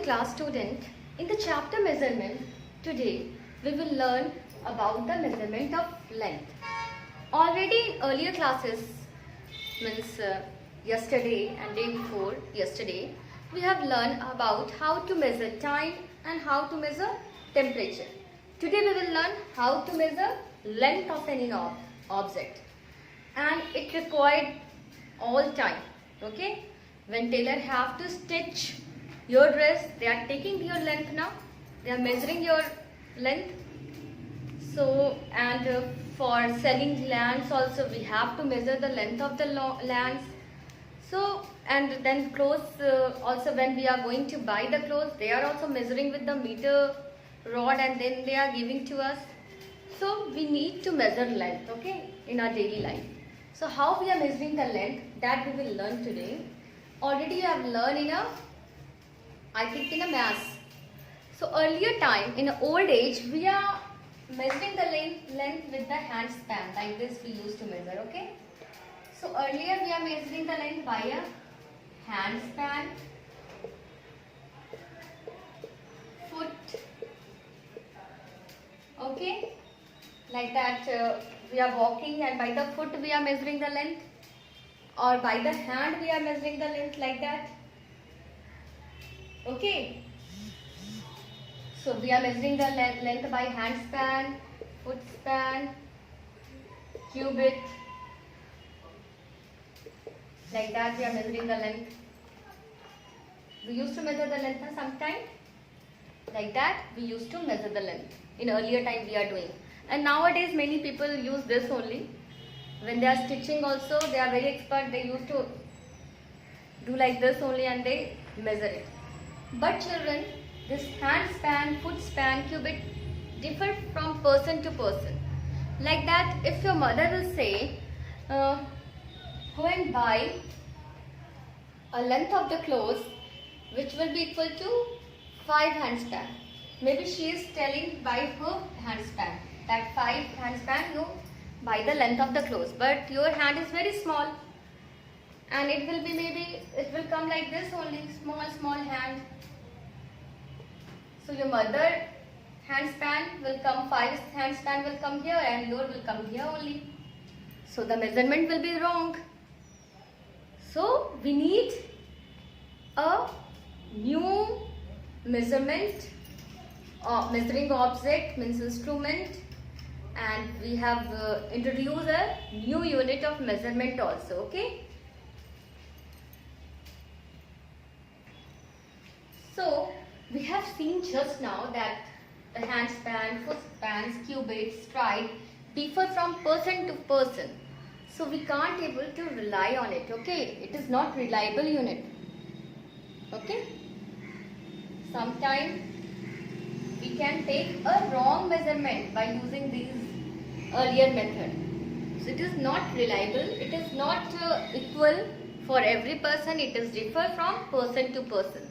class student. In the chapter measurement, today we will learn about the measurement of length. Already in earlier classes, means yesterday and day before yesterday, we have learned about how to measure time and how to measure temperature. Today we will learn how to measure length of any object, and it required all time. Okay, when tailor have to stitch your dress, they are taking your length now, they are measuring your length. So, and for selling lands also we have to measure the length of the lands. So, and then clothes also, when we are going to buy the clothes, they are also measuring with the meter rod and then they are giving to us. So we need to measure length, okay, in our daily life. So how we are measuring the length, that we will learn today. Already you have learned in a maths. So earlier time, in old age, we are measuring the length with the hand span. Like this we used to measure, okay. So earlier we are measuring the length by a hand span, foot, okay. Like that we are walking and by the foot we are measuring the length, or by the hand we are measuring the length, like that. Okay. So we are measuring the length by hand span, foot span, cubit. Like that we are measuring the length. We used to measure the length sometime. Like that we used to measure the length. In earlier time we are doing. And nowadays many people use this only. When they are stitching also, they are very expert. They used to do like this only and they measure it. But children, this hand span, foot span, cubit differ from person to person. Like that, if your mother will say, go and buy a length of the clothes which will be equal to 5 hand span. Maybe she is telling by her hand span, that 5 hand span you by the length of the clothes, but your hand is very small and it will be, maybe it will come like this only, small hand. So your mother hand span will come, 5 hand span will come here and your will come here only. So the measurement will be wrong. So we need a new measurement, measuring object means instrument, and we have introduced a new unit of measurement also, okay. So we have seen just now that the hand span, foot spans, cubits, stride differ from person to person. So we can't able to rely on it, okay. It is not reliable unit, okay. Sometimes we can take a wrong measurement by using these earlier method. So it is not reliable, it is not equal for every person, it is differ from person to person.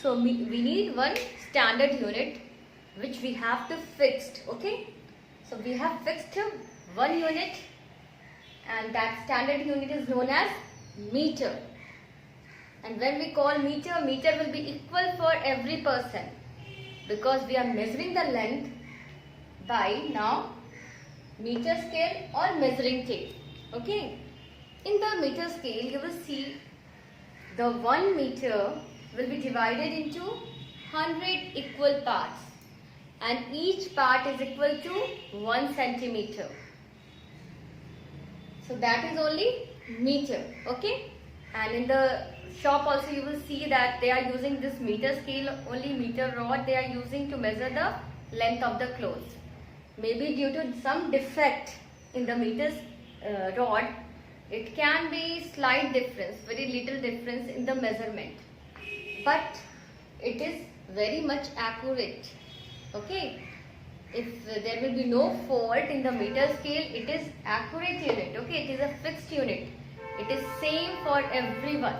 So we need one standard unit which we have to fixed, okay. So we have fixed one unit, and that standard unit is known as meter. And when we call meter, meter will be equal for every person, because we are measuring the length by now meter scale or measuring tape, okay. In the meter scale you will see the 1 meter will be divided into 100 equal parts, and each part is equal to 1 centimeter. So that is only meter, okay. And in the shop also you will see that they are using this meter scale, only meter rod they are using to measure the length of the clothes. Maybe due to some defect in the meter rod, it can be slight difference, very little difference in the measurement, but it is very much accurate, okay. If there will be no fault in the meter scale, it is accurate unit, okay. It is a fixed unit, it is same for everyone.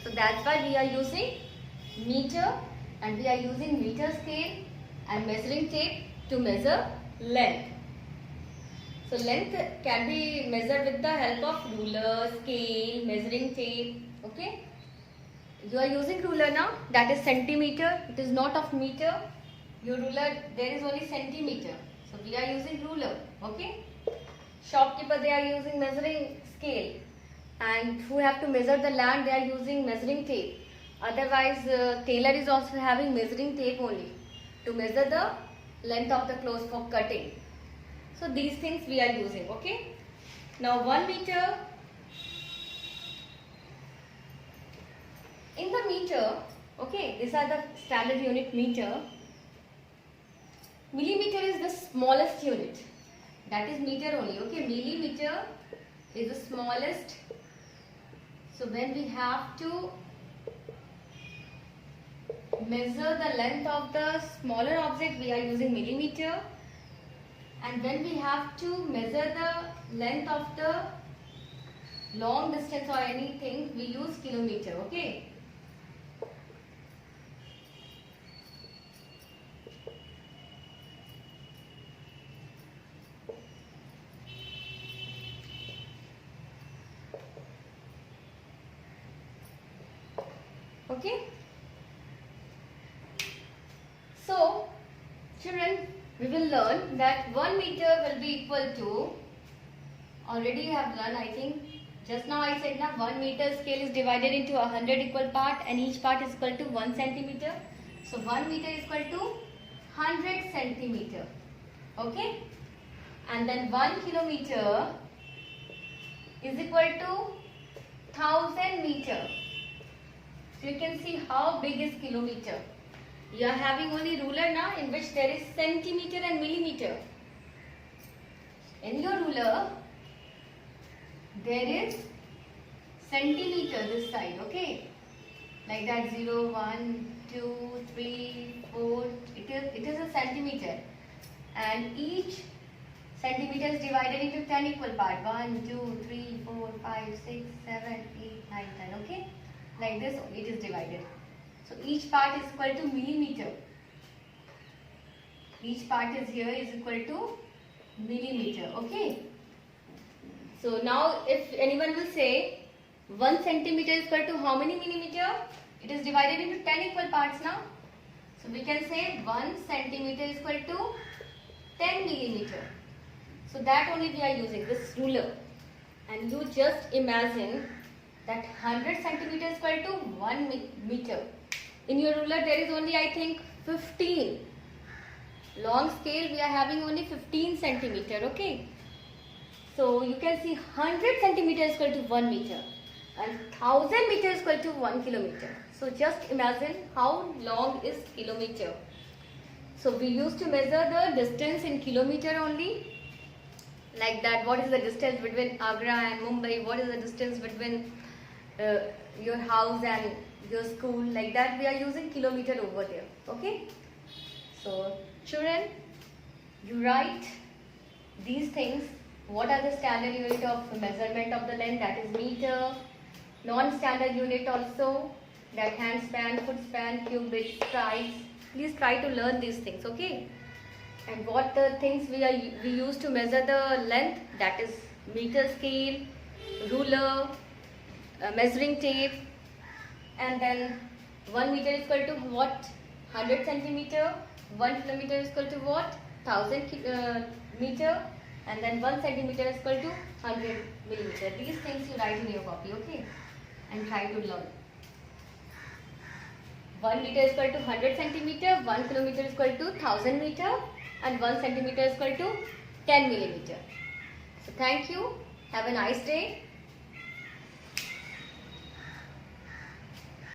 So that's why we are using meter, and we are using meter scale and measuring tape to measure length. So length can be measured with the help of ruler, scale, measuring tape, okay. you are using ruler now, that is centimeter, it is not of meter. Your ruler, there is only centimeter, so we are using ruler, okay. Shopkeeper, they are using measuring scale, and who have to measure the land, they are using measuring tape. Otherwise tailor is also having measuring tape only to measure the length of the clothes for cutting. So these things we are using, okay. Now 1 meter, in the meter, okay, these are the standard unit meter. Millimeter is the smallest unit, that is meter only, okay. Millimeter is the smallest. So when we have to measure the length of the smaller object, we are using millimeter, and when we have to measure the length of the long distance or anything, we use kilometer, okay. Okay. So, children, we will learn that 1 meter will be equal to, already you have learned, I think, just now I said now 1 meter scale is divided into 100 equal part and each part is equal to 1 centimeter. So 1 meter is equal to 100 centimeter, okay. And then 1 kilometer is equal to 1000 meter. So you can see how big is kilometer. You are having only ruler now, in which there is centimeter and millimeter. In your ruler, there is centimeter this side, okay. Like that 0, 1, 2, 3, 4. It is a centimeter. And each centimeter is divided into 10 equal parts. 1, 2, 3, 4, 5, 6, 7, 8, 9, 10, okay. Like this it is divided. So each part is equal to millimeter. Each part is here is equal to millimeter, okay. So now if anyone will say 1 centimeter is equal to how many millimeter? It is divided into 10 equal parts now. So we can say 1 centimeter is equal to 10 millimeter. So that only we are using this ruler. And you just imagine that 100 centimeter is equal to 1 meter. In your ruler there is only, I think, 15. Long scale we are having only 15 centimeter, okay. So you can see 100 centimeter is equal to 1 meter and 1000 meter is equal to 1 kilometer. So just imagine how long is kilometer. So we used to measure the distance in kilometer only. Like that, what is the distance between Agra and Mumbai? What is the distance between your house and your school? Like that we are using kilometer over there, okay. So children, you write these things. What are the standard unit of measurement of the length? That is meter. Non-standard unit also, that hand span, foot span, cubit, strides. Please try to learn these things, okay. And what the things we use to measure the length, that is meter scale, ruler, measuring tape, and then 1 meter is equal to what? 100 centimeter. 1 kilometer is equal to what? 1000 meter. And then 1 centimeter is equal to 100 millimeter. These things you write in your copy, okay? And try to learn. 1 meter is equal to 100 centimeter, 1 kilometer is equal to 1000 meter, and 1 centimeter is equal to 10 millimeter. So thank you. Have a nice day.